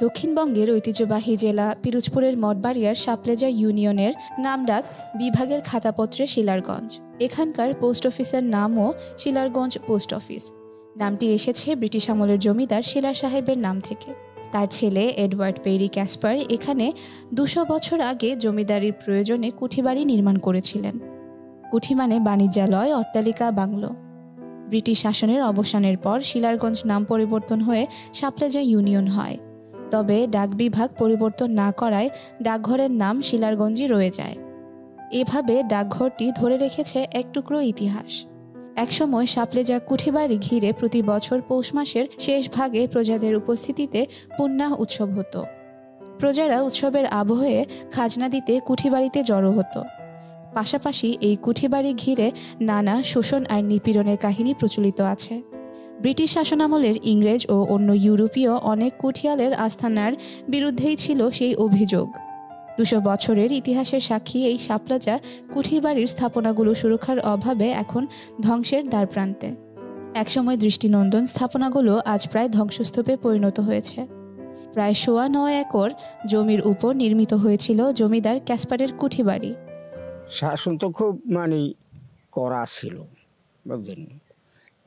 দক্ষিণবঙ্গের ঐতিহ্যবাহী জেলা পিরোজপুরের মঠবাড়িয়ার সাপলেজা ইউনিয়নের নামডাক বিভাগের খাতাপত্রে শিলারগঞ্জ। এখানকার পোস্ট অফিসের নামও শিলারগঞ্জ পোস্ট অফিস। নামটি এসেছে ব্রিটিশ আমলের জমিদার শিলার সাহেবের নাম থেকে। তার ছেলে এডওয়ার্ড পেরি ক্যাসপার এখানে 200 বছর আগে জমিদারির প্রয়োজনে কুঠিবাড়ি নির্মাণ করেছিলেন। কুঠি মানে বাণিজ্যালয়, অট্টালিকা, বাংলো। ব্রিটিশ শাসনের অবসানের পর শিলারগঞ্জ নাম পরিবর্তন হয়ে সাপলেজা ইউনিয়ন হয়। তবে ডাক বিভাগ পরিবর্তন না করায় ডাকঘরের নাম শিলারগঞ্জই রয়ে যায়। এভাবে ডাকঘরটি ধরে রেখেছে এক টুকরো ইতিহাস। একসময় সাপলেজা কুঠিবাড়ি ঘিরে প্রতি বছর পৌষ মাসের শেষ ভাগে প্রজাদের উপস্থিতিতে পুণ্যাহ উৎসব হতো। প্রজারা উৎসবের আবহে খাজনা দিতে কুঠিবাড়িতে জড়ো হতো। পাশাপাশি এই কুঠিবাড়ি ঘিরে নানা শোষণ আর নিপীড়নের কাহিনী প্রচলিত আছে। ব্রিটিশ শাসনামলের ইংরেজ ও অন্য ইউরোপীয় অনেক কুঠিয়ালের আস্থানার বিরুদ্ধেই ছিল সেই অভিযোগ। 200 বছরের ইতিহাসের সাক্ষী এই সাপলেজা কুঠিবাড়ির স্থাপনাগুলো সুরক্ষার অভাবে এখন ধ্বংসের দ্বারপ্রান্তে। একসময় দৃষ্টিনন্দন স্থাপনাগুলো আজ প্রায় ধ্বংসস্তূপে পরিণত হয়েছে। প্রায় 9.25 একর জমির উপর নির্মিত হয়েছিল জমিদার ক্যাসপারের কুঠিবাড়ি। শাসন তো খুব করা ছিল, বুঝলেন।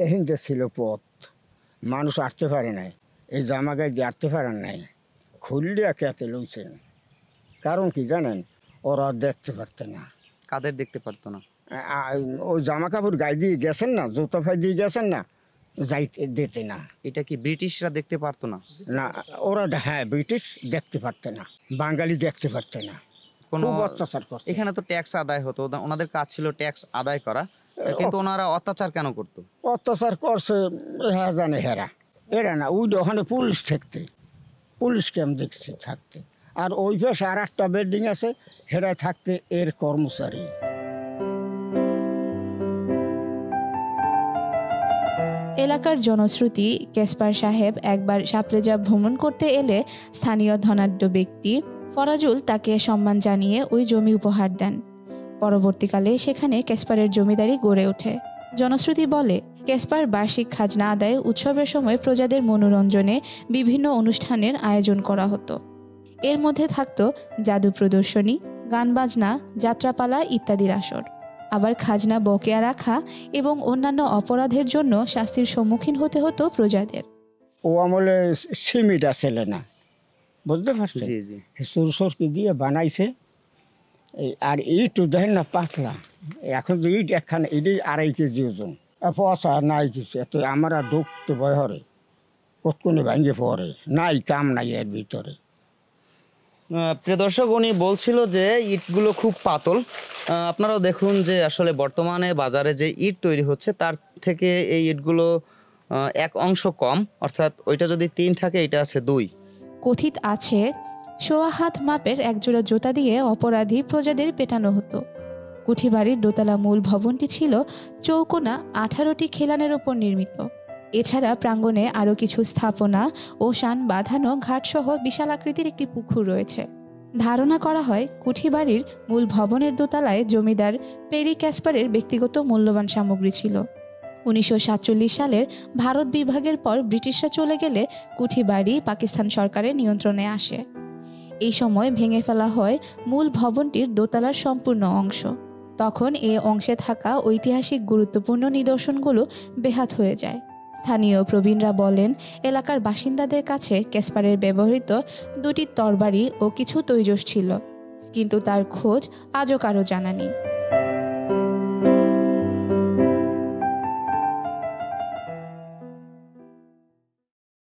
এখানটা ছিল পথ, মানুষ আসতে পারে নাই, এই জামা গায়ে দিয়ে আসতে পারেন নাই, খুললে খেতে লইছেন। কারণ কি জানেন, ওরা দেখতে পারতো না। কাদের দেখতে পারতো না? ওই জামা কাপড় গায়ে দিয়ে গেছেন না, জুতো ফাই দিয়ে গেছেন না, যাইতে দিতে না। এটা কি ব্রিটিশরা দেখতে পারতো না? না, ওরা হ্যাঁ ব্রিটিশ দেখতে পারতো না, বাঙালি দেখতে পারতো না। খুব অত্যাচার করছে। এখানে তো ট্যাক্স আদায় হতো, ওনাদের কাজ ছিল ট্যাক্স আদায় করা, কিন্তু ওনারা অত্যাচার কেন করতো? অত্যাচার করছে হ্যাঁ জানে হেরা, এরা না। ওই ওখানে পুলিশ থাকতে, পুলিশ ক্যাম্প দেখছে থাকতে, আর ওই পাশে আর একটা বিল্ডিং আছে, হেরা থাকতে এর কর্মচারী। এলাকার জনশ্রুতি, ক্যাসপার সাহেব একবার সাপলেজা ভ্রমণ করতে এলে স্থানীয় ধনাঢ্য ব্যক্তি ফরাজুল তাকে সম্মান জানিয়ে ওই জমি উপহার দেন। পরবর্তীকালে সেখানে ক্যাসপারের জমিদারি গড়ে ওঠে। জনশ্রুতি বলে, ক্যাসপার বার্ষিক খাজনা আদায় উৎসবের সময় প্রজাদের মনোরঞ্জনে বিভিন্ন অনুষ্ঠানের আয়োজন করা হতো। এর মধ্যে থাকত জাদু প্রদর্শনী, গান বাজনা, যাত্রাপালা ইত্যাদির আসর। আবার খাজনা বকেয়া রাখা এবং অন্যান্য অপরাধের জন্য শাস্তির সম্মুখীন হতে হতো প্রজাদের। ও আমলে সিমিটা ছেলে না, বুঝতে পারছেন, সরষরকি দিয়ে বানাইছে। আর ইট দেখেন না পাতলা, এখন যে ইট একখানে ইটই 2.5 কেজি ওজন, পচা নাই কিছু। এত আমরা ঢুকতে ভয় হরে, কতক্ষণে ভাঙে পড়ে, নাই কাম নাই এর ভিতরে। প্রিয় দর্শক, উনি বলছিল যে ইটগুলো খুব পাতল। আপনারাও দেখুন যে আসলে বর্তমানে বাজারে যে ইট তৈরি হচ্ছে তার থেকে এই ইটগুলো 1 অংশ কম, অর্থাৎ ওইটা যদি 3 থাকে এটা আছে 2। কথিত আছে 1.25 হাত মাপের একজোড়া জুতা দিয়ে অপরাধী প্রজাদের পেটানো হতো। কুঠিবাড়ির দোতলা মূল ভবনটি ছিল চৌকোনা 18টি খিলানের উপর নির্মিত। এছাড়া প্রাঙ্গণে আরও কিছু স্থাপনা ও শান বাঁধানো ঘাটসহ বিশাল আকৃতির একটি পুকুর রয়েছে। ধারণা করা হয় কুঠিবাড়ির মূল ভবনের দোতলায় জমিদার পেরি ক্যাসপারের ব্যক্তিগত মূল্যবান সামগ্রী ছিল। 1947 সালের ভারত বিভাগের পর ব্রিটিশরা চলে গেলে কুঠিবাড়ি পাকিস্তান সরকারের নিয়ন্ত্রণে আসে। এই সময় ভেঙে ফেলা হয় মূল ভবনটির দোতলার সম্পূর্ণ অংশ। তখন এ অংশে থাকা ঐতিহাসিক গুরুত্বপূর্ণ নিদর্শনগুলো বেহাত হয়ে যায়। স্থানীয় প্রবীণরা বলেন, এলাকার বাসিন্দাদের কাছে ক্যাসপারের ব্যবহৃত 2টি তরবারি ও কিছু তৈজস ছিল, কিন্তু তার খোঁজ আজও কারো জানা নেই।